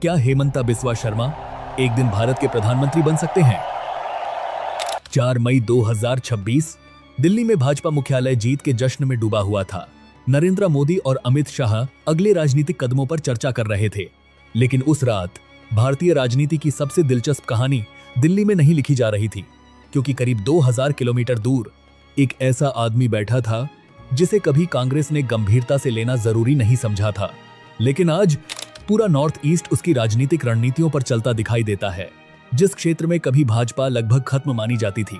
क्या हेमंता बिस्वा शर्मा एक दिन भारत के प्रधानमंत्री बन सकते हैं? 4 मई 2026 दिल्ली में भाजपा मुख्यालय जीत के जश्न में डूबा हुआ था। नरेंद्र मोदी और अमित शाह अगले राजनीतिक कदमों पर चर्चा कर रहे थे, लेकिन उस रात भारतीय राजनीति की सबसे दिलचस्प कहानी दिल्ली में नहीं लिखी जा रही थी, क्योंकि करीब 2000 किलोमीटर दूर एक ऐसा आदमी बैठा था जिसे कभी कांग्रेस ने गंभीरता से लेना जरूरी नहीं समझा था, लेकिन आज पूरा नॉर्थ ईस्ट उसकी राजनीतिक रणनीतियों पर चलता दिखाई देता है। जिस क्षेत्र में कभी भाजपा लगभग खत्म मानी जाती थी,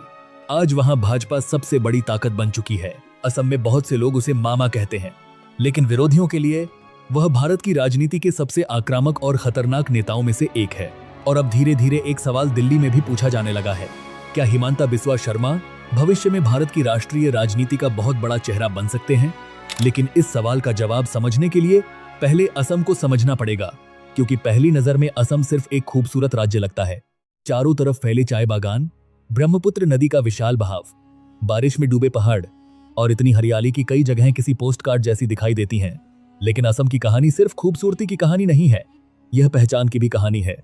आज वहां भाजपा सबसे बड़ी ताकत बन चुकी है। असम में बहुत से लोग उसे मामा कहते हैं, लेकिन विरोधियों के लिए वह भारत की राजनीति के सबसे आक्रामक और खतरनाक नेताओं में से एक है। और अब धीरे धीरे एक सवाल दिल्ली में भी पूछा जाने लगा है, क्या हेमंता बिस्वा शर्मा भविष्य में भारत की राष्ट्रीय राजनीति का बहुत बड़ा चेहरा बन सकते हैं? लेकिन इस सवाल का जवाब समझने के लिए पहले असम को समझना पड़ेगा, क्योंकि पहली नजर में असम सिर्फ एक खूबसूरत राज्य लगता है। चारों तरफ फैले चाय बागान, ब्रह्मपुत्र नदी का विशाल बहाव, बारिश में डूबे पहाड़ और इतनी हरियाली की कई जगहें किसी पोस्टकार्ड जैसी दिखाई देती हैं। लेकिन असम की कहानी सिर्फ खूबसूरती की कहानी नहीं है, यह पहचान की भी कहानी है।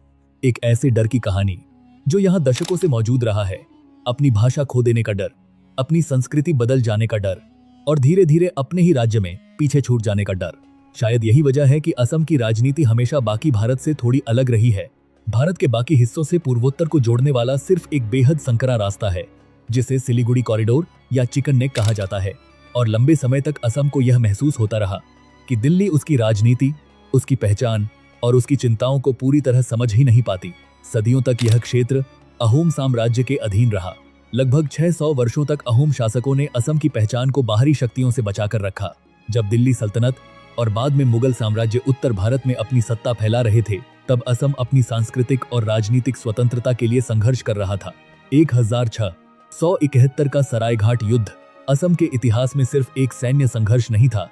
एक ऐसे डर की कहानी जो यहाँ दशकों से मौजूद रहा है। अपनी भाषा खो देने का डर, अपनी संस्कृति बदल जाने का डर और धीरे धीरे अपने ही राज्य में पीछे छूट जाने का डर। शायद यही वजह है कि असम की राजनीति हमेशा बाकी भारत से थोड़ी अलग रही है। भारत के बाकी हिस्सों से पूर्वोत्तर को जोड़ने वाला सिर्फ एक बेहद संकरा रास्ता है, जिसे सिलीगुड़ी कॉरिडोर या चिकन नेक कहा जाता है। और लंबे समय तक असम को यह महसूस होता रहा कि दिल्ली उसकी राजनीति, उसकी पहचान और उसकी चिंताओं को पूरी तरह समझ ही नहीं पाती। सदियों तक यह क्षेत्र अहोम साम्राज्य के अधीन रहा। लगभग 600 वर्षों तक अहोम शासकों ने असम की पहचान को बाहरी शक्तियों से बचाकर रखा। जब दिल्ली सल्तनत और बाद में मुगल साम्राज्य उत्तर भारत में अपनी सत्ता फैला रहे थे, तब असम अपनी सांस्कृतिक और राजनीतिक स्वतंत्रता के लिए संघर्ष कर रहा था। 1671 का सरायघाट युद्ध असम के इतिहास में सिर्फ एक सैन्य संघर्ष नहीं था,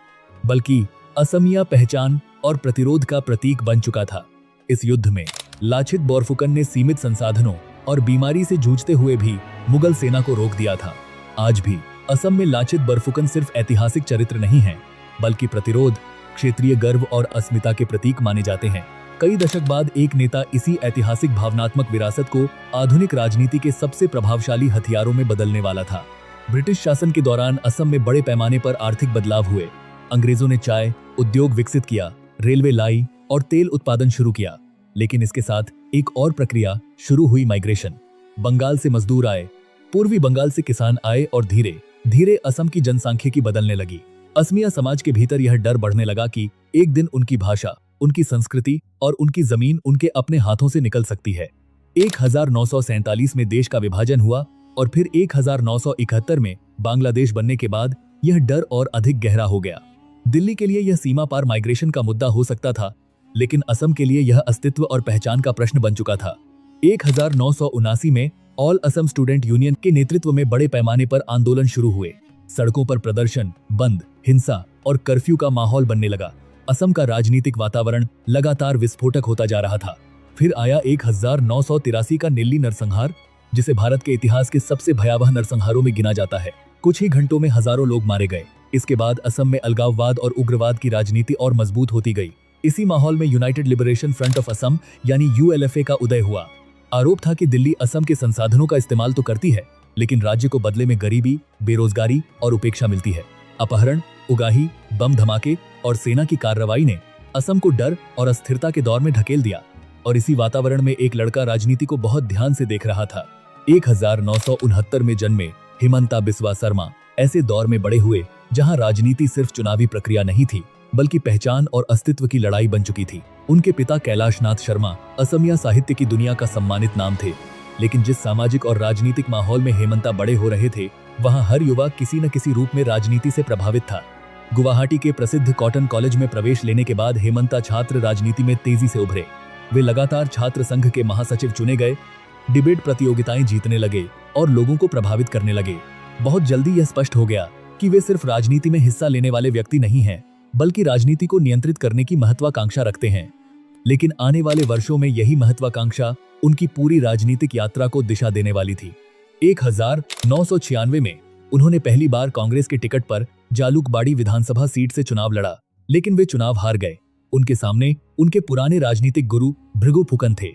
बल्कि असमिया पहचान और प्रतिरोध का प्रतीक बन चुका था। इस युद्ध में लाचित बोरफुकन ने सीमित संसाधनों और बीमारी से जूझते हुए भी मुगल सेना को रोक दिया था। आज भी असम में लाचित बोरफुकन सिर्फ ऐतिहासिक चरित्र नहीं है, बल्कि प्रतिरोध, क्षेत्रीय गर्व और अस्मिता के प्रतीक माने जाते हैं। कई दशक बाद एक नेता इसी ऐतिहासिक भावनात्मक विरासत को आधुनिक राजनीति के सबसे प्रभावशाली हथियारों में बदलने वाला था। ब्रिटिश शासन के दौरान असम में बड़े पैमाने पर आर्थिक बदलाव हुए। अंग्रेजों ने चाय उद्योग विकसित किया, रेलवे लाई और तेल उत्पादन शुरू किया। लेकिन इसके साथ एक और प्रक्रिया शुरू हुई, माइग्रेशन। बंगाल से मजदूर आए, पूर्वी बंगाल से किसान आए और धीरे धीरे असम की जनसांख्यिकी बदलने लगी। असमिया समाज के भीतर यह डर बढ़ने लगा कि एक दिन उनकी भाषा, उनकी संस्कृति और उनकी जमीन उनके अपने हाथों से निकल सकती है। 1947 में देश का विभाजन हुआ और फिर 1971 में बांग्लादेश बनने के बाद यह डर और अधिक गहरा हो गया। दिल्ली के लिए यह सीमा पार माइग्रेशन का मुद्दा हो सकता था, लेकिन असम के लिए यह अस्तित्व और पहचान का प्रश्न बन चुका था। 1979 में ऑल असम स्टूडेंट यूनियन के नेतृत्व में बड़े पैमाने पर आंदोलन शुरू हुए। सड़कों पर प्रदर्शन, बंद, हिंसा और कर्फ्यू का माहौल बनने लगा। असम का राजनीतिक वातावरण लगातार विस्फोटक होता जा रहा था। फिर आया 1983 का नीली नरसंहार, जिसे भारत के इतिहास के सबसे भयावह नरसंहारों में गिना जाता है। कुछ ही घंटों में हजारों लोग मारे गए। इसके बाद असम में अलगाववाद और उग्रवाद की राजनीति और मजबूत होती गई। इसी माहौल में United liberation front of Assam यानी ULFA का उदय हुआ। आरोप था कि दिल्ली असम के संसाधनों का इस्तेमाल तो करती है, लेकिन राज्य को बदले में गरीबी, बेरोजगारी और उपेक्षा मिलती है। अपहरण, उगाही, बम धमाके और सेना की कार्रवाई ने असम को डर और अस्थिरता के दौर में ढकेल दिया। और इसी वातावरण में एक लड़का राजनीति को बहुत ध्यान से देख रहा था। 1969 में जन्मे हेमंता बिस्वा शर्मा ऐसे दौर में बड़े हुए जहां राजनीति सिर्फ चुनावी प्रक्रिया नहीं थी, बल्कि पहचान और अस्तित्व की लड़ाई बन चुकी थी। उनके पिता कैलाश नाथ शर्मा असमिया साहित्य की दुनिया का सम्मानित नाम थे, लेकिन जिस सामाजिक और राजनीतिक माहौल में हेमंता बड़े हो रहे थे, वहां हर युवा किसी न किसी रूप में राजनीति से प्रभावित था। गुवाहाटी के प्रसिद्ध कॉटन कॉलेज में प्रवेश लेने के बाद हेमंता छात्र राजनीति में तेजी से उभरे। वे लगातार छात्र संघ के महासचिव चुने गए, डिबेट प्रतियोगिताएं जीतने लगे और लोगों को प्रभावित करने लगे। बहुत जल्दी यह स्पष्ट हो गया कि वे सिर्फ राजनीति में हिस्सा लेने वाले व्यक्ति नहीं हैं, बल्कि राजनीति को नियंत्रित करने की महत्वाकांक्षा रखते हैं। लेकिन आने वाले वर्षों में यही महत्वाकांक्षा उनकी पूरी राजनीतिक यात्रा को दिशा देने वाली थी। 1996 में उन्होंने पहली बार कांग्रेस के टिकट पर जालूकबाड़ी विधानसभा सीट से चुनाव लड़ा, लेकिन वे चुनाव हार गए। उनके सामने उनके पुराने राजनीतिक गुरु भृगु फुकन थे।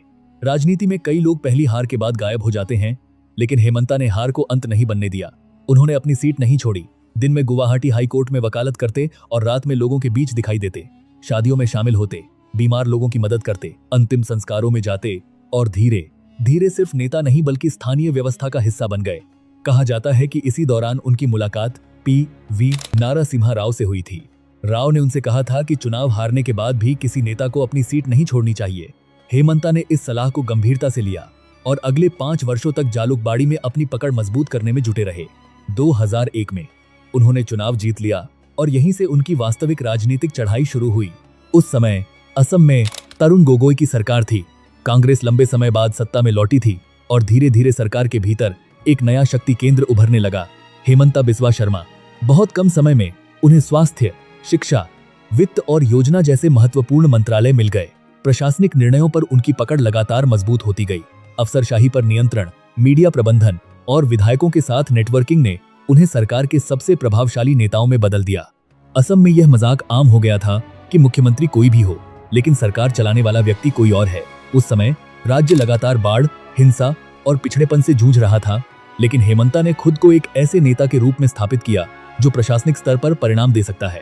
राजनीति में कई लोग पहली हार के बाद गायब हो जाते हैं, लेकिन हेमंता ने हार को अंत नहीं बनने दिया। उन्होंने अपनी सीट नहीं छोड़ी। दिन में गुवाहाटी हाई कोर्ट में वकालत करते और रात में लोगों के बीच दिखाई देते। शादियों में शामिल होते, बीमार लोगों की मदद करते, अंतिम संस्कारों में जाते और धीरे धीरे सिर्फ नेता नहीं बल्कि स्थानीय व्यवस्था का हिस्सा बन गए। कहा जाता है कि इसी दौरान उनकी मुलाकात पी.वी. नारासिम्हा राव से हुई थी। राव ने उनसे कहा था कि चुनाव हारने के बाद भी किसी नेता को अपनी सीट नहीं छोड़नी चाहिए। हेमंता ने इस सलाह को गंभीरता से लिया और अगले 5 वर्षों तक जालुकबाड़ी में अपनी पकड़ मजबूत करने में जुटे रहे। 2001 में उन्होंने चुनाव जीत लिया और यहीं से उनकी वास्तविक राजनीतिक चढ़ाई शुरू हुई। उस समय असम में तरुण गोगोई की सरकार थी। कांग्रेस लंबे समय बाद सत्ता में लौटी थी और धीरे धीरे सरकार के भीतर एक नया शक्ति केंद्र उभरने लगा, हेमंता बिस्वा शर्मा। बहुत कम समय में उन्हें स्वास्थ्य, शिक्षा, वित्त और योजना जैसे महत्वपूर्ण मंत्रालय मिल गए। प्रशासनिक निर्णयों पर उनकी पकड़ लगातार मजबूत होती गई। अफसरशाही पर नियंत्रण, मीडिया प्रबंधन और विधायकों के साथ नेटवर्किंग ने उन्हें सरकार के सबसे प्रभावशाली नेताओं में बदल दिया। असम में यह मजाक आम हो गया था कि मुख्यमंत्री कोई भी हो, लेकिन सरकार चलाने वाला व्यक्ति कोई और है। उस समय राज्य लगातार बाढ़, हिंसा और पिछड़ेपन से जूझ रहा था, लेकिन हेमंता ने खुद को एक ऐसे नेता के रूप में स्थापित किया जो प्रशासनिक स्तर पर परिणाम दे सकता है।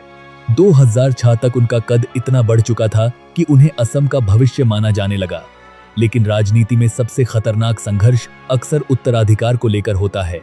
2006 तक उनका कद इतना बढ़ चुका था कि उन्हें असम का भविष्य माना जाने लगा। लेकिन राजनीति में सबसे खतरनाक संघर्ष अक्सर उत्तराधिकार को लेकर होता है।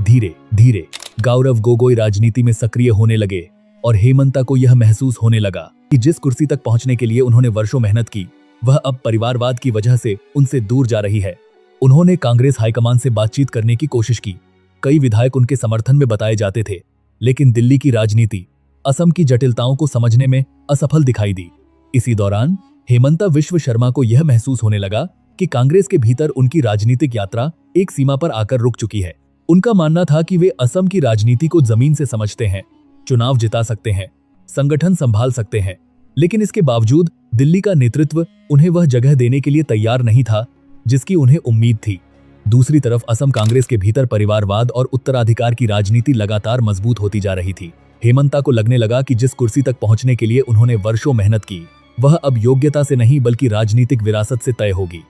धीरे धीरे गौरव गोगोई राजनीति में सक्रिय होने लगे और हेमंता को यह महसूस होने लगा कि जिस कुर्सी तक पहुंचने के लिए उन्होंने वर्षों मेहनत की, वह अब परिवारवाद की वजह से उनसे दूर जा रही है। उन्होंने कांग्रेस हाईकमान से बातचीत करने की कोशिश की। कई विधायक उनके समर्थन में बताए जाते थे, लेकिन दिल्ली की राजनीति असम की जटिलताओं को समझने में असफल दिखाई दी। इसी दौरान हेमंता बिस्वा शर्मा को यह महसूस होने लगा कि कांग्रेस के भीतर उनकी राजनीतिक यात्रा एक सीमा पर आकर रुक चुकी है। उनका मानना था कि वे असम की राजनीति को जमीन से समझते हैं, चुनाव जिता सकते हैं, संगठन संभाल सकते हैं, लेकिन इसके बावजूद दिल्ली का नेतृत्व उन्हें वह जगह देने के लिए तैयार नहीं था जिसकी उन्हें उम्मीद थी। दूसरी तरफ असम कांग्रेस के भीतर परिवारवाद और उत्तराधिकार की राजनीति लगातार मजबूत होती जा रही थी। हेमंता को लगने लगा कि जिस कुर्सी तक पहुंचने के लिए उन्होंने वर्षों मेहनत की, वह अब योग्यता से नहीं बल्कि राजनीतिक विरासत से तय होगी।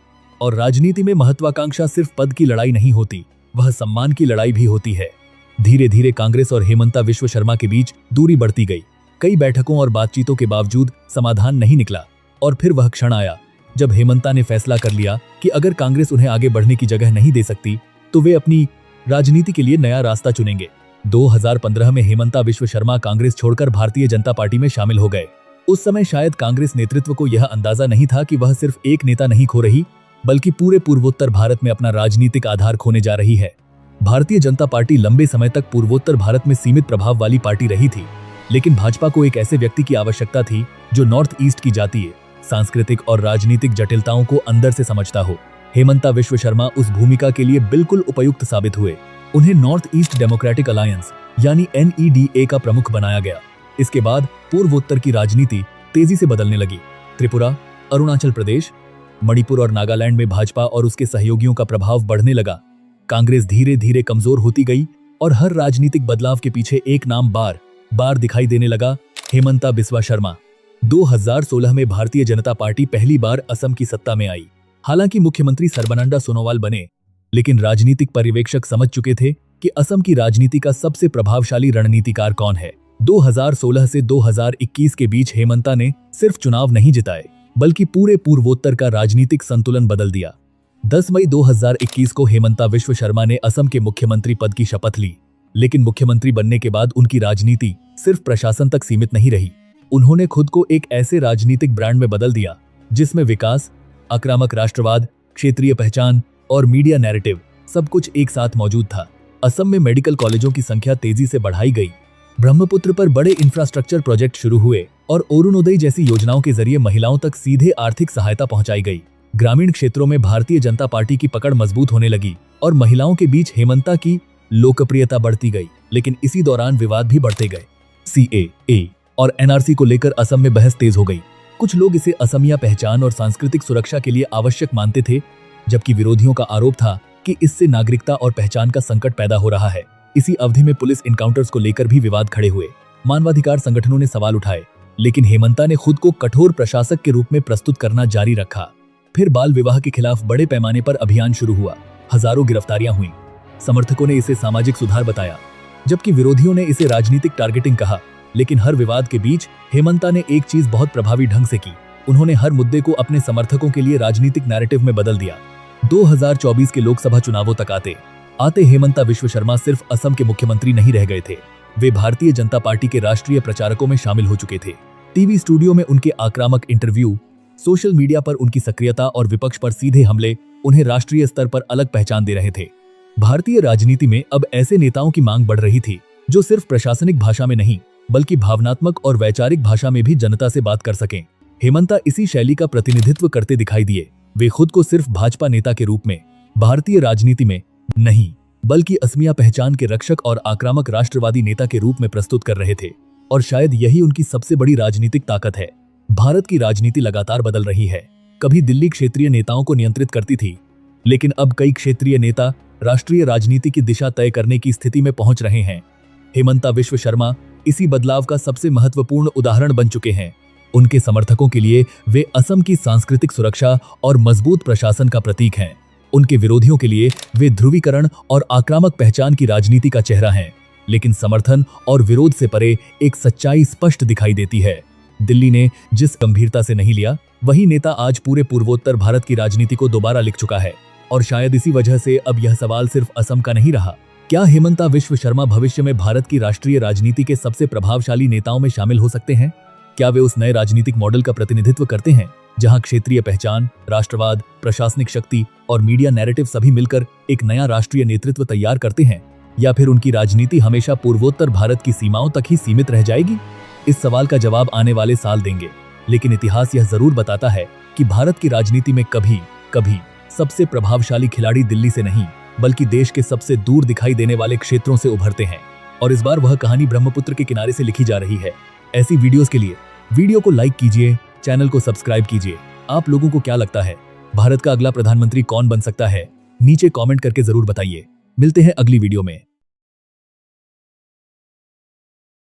और राजनीति में महत्वाकांक्षा सिर्फ पद की लड़ाई नहीं होती, वह सम्मान की लड़ाई भी होती है। धीरे धीरे कांग्रेस और हेमंता बिस्वा शर्मा के बीच दूरी बढ़ती गई। कई बैठकों और बातचीतों के बावजूद समाधान नहीं निकला और फिर वह क्षण आया जब हेमंता ने फैसला कर लिया कि अगर कांग्रेस उन्हें आगे बढ़ने की जगह नहीं दे सकती तो वे अपनी राजनीति के लिए नया रास्ता चुनेंगे। 2015 में हेमंता बिस्वा शर्मा कांग्रेस छोड़कर भारतीय जनता पार्टी में शामिल हो गए। उस समय शायद कांग्रेस नेतृत्व को यह अंदाजा नहीं था कि वह सिर्फ एक नेता नहीं खो रही, बल्कि पूरे पूर्वोत्तर भारत में अपना राजनीतिक आधार खोने जा रही है। भारतीय जनता पार्टी लंबे समय तक पूर्वोत्तर भारत में सीमित प्रभाव वाली पार्टी रही थी, लेकिन भाजपा को एक ऐसे व्यक्ति की आवश्यकता थी जो नॉर्थ ईस्ट की जातीय, सांस्कृतिक और राजनीतिक जटिलताओं को अंदर से समझता हो। हेमंता बिस्वा शर्मा उस भूमिका के लिए बिल्कुल उपयुक्त साबित हुए। उन्हें नॉर्थ ईस्ट डेमोक्रेटिक अलायंस यानी NEDA का प्रमुख बनाया गया। इसके बाद पूर्वोत्तर की राजनीति तेजी से बदलने लगी। त्रिपुरा, अरुणाचल प्रदेश, मणिपुर और नागालैंड में भाजपा और उसके सहयोगियों का प्रभाव बढ़ने लगा। कांग्रेस धीरे धीरे कमजोर होती गई और हर राजनीतिक बदलाव के पीछे एक नाम बार बार दिखाई देने लगा, हेमंता बिस्वा शर्मा। 2016 में भारतीय जनता पार्टी पहली बार असम की सत्ता में आई। हालांकि मुख्यमंत्री सर्बानंद सोनोवाल बने, लेकिन राजनीतिक पर्यवेक्षक समझ चुके थे कि असम की राजनीति का सबसे प्रभावशाली रणनीतिकार कौन है। 2016 से 2021 के बीच हेमंता ने सिर्फ चुनाव नहीं जिताए, बल्कि पूरे पूर्वोत्तर का राजनीतिक संतुलन बदल दिया। 10 मई 2021 को हेमंता बिस्वा शर्मा ने असम के मुख्यमंत्री पद की शपथ ली, लेकिन मुख्यमंत्री बनने के बाद उनकी राजनीति सिर्फ प्रशासन तक सीमित नहीं रही। उन्होंने खुद को एक ऐसे राजनीतिक ब्रांड में बदल दिया जिसमें विकास, आक्रामक राष्ट्रवाद, क्षेत्रीय पहचान और मीडिया नैरेटिव सब कुछ एक साथ मौजूद था। असम में मेडिकल कॉलेजों की संख्या तेजी से बढ़ाई गई, ब्रह्मपुत्र पर बड़े इंफ्रास्ट्रक्चर प्रोजेक्ट शुरू हुए और अरुणोदय जैसी योजनाओं के जरिए महिलाओं तक सीधे आर्थिक सहायता पहुंचाई गई। ग्रामीण क्षेत्रों में भारतीय जनता पार्टी की पकड़ मजबूत होने लगी और महिलाओं के बीच हेमंता की लोकप्रियता बढ़ती गई। लेकिन इसी दौरान विवाद भी बढ़ते गए। CAA और NRC को लेकर असम में बहस तेज हो गई। कुछ लोग इसे असमिया पहचान और सांस्कृतिक सुरक्षा के लिए आवश्यक मानते थे, जबकि विरोधियों का आरोप था कि इससे नागरिकता और पहचान का संकट पैदा हो रहा है। इसी अवधि में पुलिस इनकाउंटर्स को लेकर भी विवाद खड़े हुए। मानवाधिकार संगठनों ने सवाल उठाए, लेकिन हेमंता ने खुद को कठोर प्रशासक के रूप में प्रस्तुत करना जारी रखा। फिर बाल विवाह के खिलाफ बड़े पैमाने पर अभियान शुरू हुआ। हजारों गिरफ्तारियां हुई। समर्थकों ने इसे सामाजिक सुधार बताया, जबकि विरोधियों ने इसे राजनीतिक टारगेटिंग कहा। लेकिन हर विवाद के बीच हेमंता ने एक चीज बहुत प्रभावी ढंग से की। उन्होंने हर मुद्दे को अपने समर्थकों के लिए राजनीतिक नैरेटिव में बदल दिया। 2024 के लोकसभा चुनावों तक आते हेमंता विश्व शर्मा सिर्फ असम के मुख्यमंत्री नहीं रह गए थे, वे भारतीय जनता पार्टी के राष्ट्रीय प्रचारकों में शामिल हो चुके थे। टीवी स्टूडियो में उनके आक्रामक इंटरव्यू, सोशल मीडिया पर उनकी सक्रियता और विपक्ष पर सीधे हमले उन्हें राष्ट्रीय स्तर पर अलग पहचान दे रहे थे। भारतीय राजनीति में अब ऐसे नेताओं की मांग बढ़ रही थी जो सिर्फ प्रशासनिक भाषा में नहीं बल्कि भावनात्मक और वैचारिक भाषा में भी जनता से बात कर सकें। हेमंता इसी शैली का प्रतिनिधित्व करते दिखाई दिए। वे खुद को सिर्फ भाजपा नेता के रूप में भारतीय राजनीति में नहीं बल्कि असमिया पहचान के रक्षक और आक्रामक राष्ट्रवादी नेता के रूप में प्रस्तुत कर रहे थे। और शायद यही उनकी सबसे बड़ी राजनीतिक ताकत है। भारत की राजनीति लगातार बदल रही है। कभी दिल्ली क्षेत्रीय नेताओं को नियंत्रित करती थी, लेकिन अब कई क्षेत्रीय नेता राष्ट्रीय राजनीति की दिशा तय करने की स्थिति में पहुंच रहे हैं। हेमंता विश्व शर्मा इसी बदलाव का सबसे महत्वपूर्ण उदाहरण बन चुके हैं। उनके समर्थकों के लिए वे असम की सांस्कृतिक सुरक्षा और मजबूत प्रशासन का प्रतीक हैं। उनके विरोधियों के लिए वे ध्रुवीकरण और आक्रामक पहचान की राजनीति का चेहरा हैं। लेकिन समर्थन और विरोध से परे एक सच्चाई स्पष्ट दिखाई देती है। दिल्ली ने जिस गंभीरता से नहीं लिया, वही नेता आज पूरे पूर्वोत्तर भारत की राजनीति को दोबारा लिख चुका है। और शायद इसी वजह से अब यह सवाल सिर्फ असम का नहीं रहा। क्या हेमंता विश्व शर्मा भविष्य में भारत की राष्ट्रीय राजनीति के सबसे प्रभावशाली नेताओं में शामिल हो सकते हैं? क्या वे उस नए राजनीतिक मॉडल का प्रतिनिधित्व करते हैं जहां क्षेत्रीय पहचान, राष्ट्रवाद, प्रशासनिक शक्ति और मीडिया नैरेटिव सभी मिलकर एक नया राष्ट्रीय नेतृत्व तैयार करते हैं? या फिर उनकी राजनीति हमेशा पूर्वोत्तर भारत की सीमाओं तक ही सीमित रह जाएगी? इस सवाल का जवाब आने वाले साल देंगे। लेकिन इतिहास यह जरूर बताता है कि भारत की राजनीति में कभी कभी सबसे प्रभावशाली खिलाड़ी दिल्ली से नहीं बल्कि देश के सबसे दूर दिखाई देने वाले क्षेत्रों से उभरते हैं। और इस बार वह कहानी ब्रह्मपुत्र के किनारे से लिखी जा रही है। ऐसी वीडियोस के लिए वीडियो को लाइक कीजिए, चैनल को सब्सक्राइब कीजिए। आप लोगों को क्या लगता है, भारत का अगला प्रधानमंत्री कौन बन सकता है? नीचे कमेंट करके जरूर बताइए। मिलते हैं अगली वीडियो में।